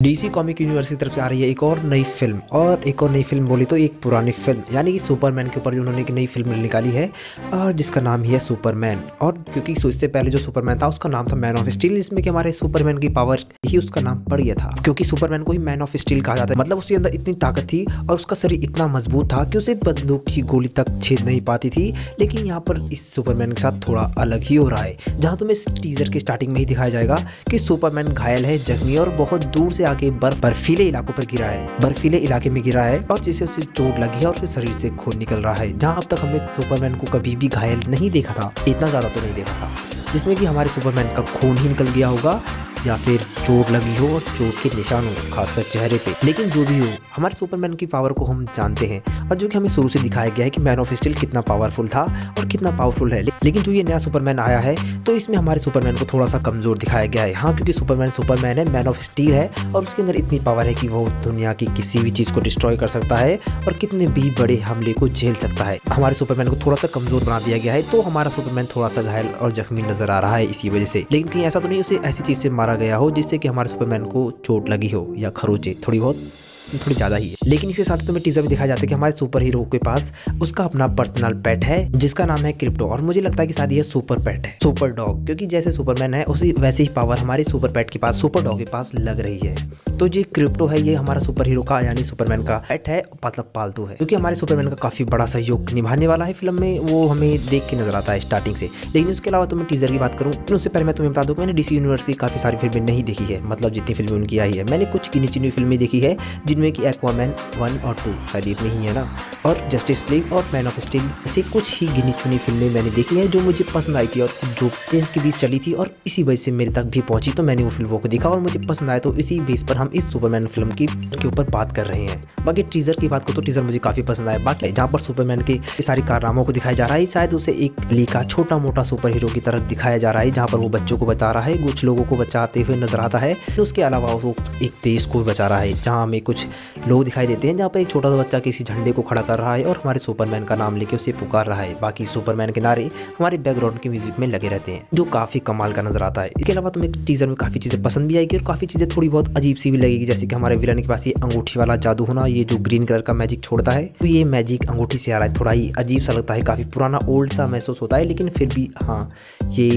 DC comic universe की तरफ से आ रही है एक और नई फिल्म बोली तो एक पुरानी फिल्म यानी कि सुपरमैन के ऊपर जो उन्होंने एक नई फिल्म निकाली है जिसका नाम ही है सुपरमैन। और क्योंकि इससे पहले जो सुपरमैन था उसका नाम था मैन ऑफ स्टील, इसमें कि हमारे सुपरमैन की पावर ही उसका नाम पड़ गया था क्योंकि सुपरमैन को ही मैन ऑफ स्टील कहा जाता है। मतलब उसके अंदर इतनी ताकत थी और उसका शरीर इतना मजबूत था कि उसे बंदूक की गोली तक छेद नहीं पाती थी। लेकिन यहाँ पर इस सुपरमैन के साथ थोड़ा अलग ही हो रहा है, जहाँ तुम्हें इस टीजर के स्टार्टिंग में ही दिखाया जाएगा कि सुपरमैन घायल है, जख्मी और बहुत दूर से आके बर्फीले इलाकों पर गिरा है, बर्फीले इलाके में गिरा है और जिससे उसे चोट लगी है और उसके शरीर से खून निकल रहा है। जहाँ अब तक हमने सुपरमैन को कभी भी घायल नहीं देखा था, इतना ज़्यादा तो नहीं देखा था, जिसमें कि हमारे सुपरमैन का खून ही निकल गया होगा या फिर चोट लगी हो और चोट के निशान हो खासकर चेहरे पे। लेकिन जो भी हो, हमारे सुपरमैन की पावर को हम जानते हैं और जो कि हमें शुरू से दिखाया गया है कि मैन ऑफ स्टील कितना पावरफुल था और कितना पावरफुल है। लेकिन जो ये नया सुपरमैन आया है तो इसमें हमारे सुपरमैन को थोड़ा सा कमज़ोर दिखाया गया है। हाँ, क्योंकि सुपरमैन है, मैन ऑफ स्टील है और उसके अंदर इतनी पावर है कि वो दुनिया की किसी भी चीज़ को डिस्ट्रॉय कर सकता है और कितने भी बड़े हमले को झेल सकता है। हमारे सुपरमैन को थोड़ा सा कमज़ोर बना दिया गया है तो हमारा सुपरमैन थोड़ा सा घायल और जख्मी नजर आ रहा है इसी वजह से। लेकिन कहीं ऐसा तो नहीं उसे ऐसी चीज़ से मारा गया हो जिससे कि हमारे सुपरमैन को चोट लगी हो या खरोचे थोड़ी ज़्यादा ही है। लेकिन इसके साथ तुम्हें टीजर में दिखाया जाता है कि हमारे सुपर हीरो के पास उसका अपना पर्सनल पेट है जिसका नाम है क्रिप्टो। और मुझे लगता है कि शायद ये सुपर पेट है, सुपर डॉग, क्योंकि जैसे सुपरमैन है उसी वैसे ही पावर हमारे सुपर पेट के पास, सुपर डॉग के पास लग रही है। तो ये क्रिप्टो है, ये हमारा सुपर हीरो का यानी सुपरमैन का पेट है, मतलब पालतू है, क्योंकि हमारे सुपरमैन का काफ़ी बड़ा सहयोग निभाने वाला है फिल्म में, वो हमें देख के नजर आता है स्टार्टिंग से। लेकिन उसके अलावा तो मैं टीजर की बात करूँ उससे पहले मैं तुम्हें बता दूँ मैंने डीसी यूनिवर्स की काफ़ी सारी फिल्में नहीं देखी है, मतलब जितनी फिल्में उनकी आई है मैंने कुछ गिनी चुनी फिल्में देखी है जिनमें कि एक्वामैन 1 और 2 शायद इतनी ही है ना, और जस्टिस लीग और मैन ऑफ स्टील, ऐसे कुछ ही गिनी चुनी फिल्में मैंने देखी है जो मुझे पसंद आई थी और जो प्रेस के बीच चली थी और इसी वजह से मेरे तक भी पहुंची। तो मैंने वो फिल्मों को देखा और मुझे पसंद आया, तो इसी बेस पर हम इस सुपरमैन फिल्म के ऊपर बात कर रहे हैं। बाकी टीजर की बात करो तो टीजर मुझे काफ़ी पसंद आया। बाकी जहाँ पर सुपरमैन के सारी कारनामों को दिखाया जा रहा है, शायद उसे एक लीका छोटा मोटा सुपर हीरो की तरह दिखाया जा रहा है, जहाँ पर वो बच्चों को बचा रहा है, कुछ लोगों को बचाते हुए नजर आता है। उसके अलावा वो एक देश को बचा रहा है, जहाँ हमें कुछ लोग दिखाई देते हैं, जहाँ पर एक छोटा सा बच्चा किसी झंडे को खड़ा कर रहा है और हमारे सुपरमैन का नाम लेके उसे पुकार रहा है। बाकी सुपरमैन के नारे हमारे बैकग्राउंड के म्यूजिक में लगे रहते हैं, जो काफ़ी कमाल का नजर आता है। इसके अलावा तुम्हें टीजर में काफ़ी चीज़ें पसंद भी आएगी और काफ़ी चीज़ें थोड़ी बहुत अजीब सी भी लगेगी, जैसे कि हमारे विलन के पास ये अंगूठी वाला जादू होना, ये जो ग्रीन कलर का मैजिक छोड़ता है, तो ये मैजिक अंगूठी से आ रहा है, थोड़ा ही अजीब सा लगता है, काफ़ी पुराना ओल्ड सा महसूस होता है। लेकिन फिर भी हाँ, ये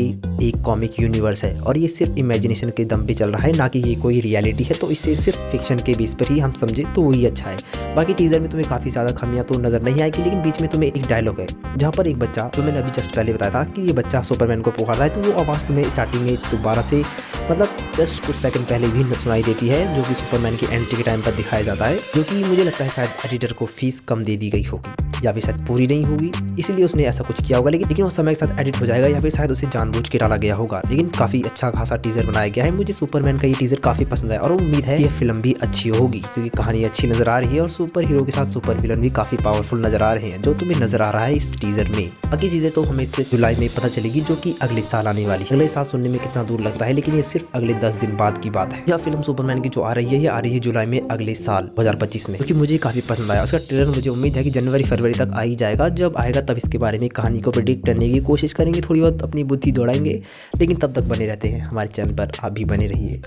एक कॉमिक यूनिवर्स है और ये सिर्फ इमेजिनेशन के दम पे चल रहा है, ना कि ये कोई रियलिटी है, तो इसे सिर्फ फिक्शन के बेस पर ही हम समझे तो वही अच्छा है। बाकी टीजर में तुम्हें काफ़ी ज़्यादा खामियां तो नजर नहीं आएगी, लेकिन बीच में तुम्हें एक डायलॉग है जहाँ पर एक बच्चा, जो मैंने अभी जस्ट पहले बताया था कि ये बच्चा सुपरमैन को पुकारता है, तो वो आवाज़ तुम्हें स्टार्टिंग में दोबारा से, मतलब जस्ट कुछ सेकंड पहले भी सुनाई देती है, जो कि सुपरमैन की एंट्री के टाइम पर दिखाया जाता है, जो कि मुझे लगता है शायद एडिटर को फीस कम दे दी गई होगी या फिर शायद पूरी नहीं होगी, इसीलिए उसने ऐसा कुछ किया होगा। लेकिन वो समय के साथ एडिट हो जाएगा या फिर शायद उसे जानबूझ के डाला गया होगा। लेकिन काफ़ी अच्छा खासा टीजर बनाया गया है, मुझे सुपरमैन का ये टीजर काफ़ी पसंद आया और उम्मीद है ये फिल्म भी अच्छी होगी, क्योंकि कहानी अच्छी नजर आ रही है और सुपर हीरो के साथ सुपर विलन भी काफ़ी पावरफुल नजर आ रहे हैं, जो तुम्हें नजर आ रहा है इस टीजर में। बाकी चीज़ें तो हमें इससे जुलाई में पता चलेगी, जो कि अगले साल आने वाली है। अगले साल सुनने में कितना दूर लगता है, लेकिन ये सिर्फ अगले 10 दिन बाद की बात है। यह फिल्म सुपरमैन की जो आ रही है, ये आ रही है जुलाई में अगले साल 2025 में, क्योंकि मुझे काफ़ी पसंद आया। उसका ट्रेलर मुझे उम्मीद है कि जनवरी फरवरी तक आ ही जाएगा। जब आएगा तब इसके बारे में कहानी को प्रेडिक्ट करने की कोशिश करेंगे, थोड़ी बहुत अपनी बुद्धि दौड़ाएंगे, लेकिन तब तक बने रहते हैं हमारे चैनल पर, आप भी बने रहिए।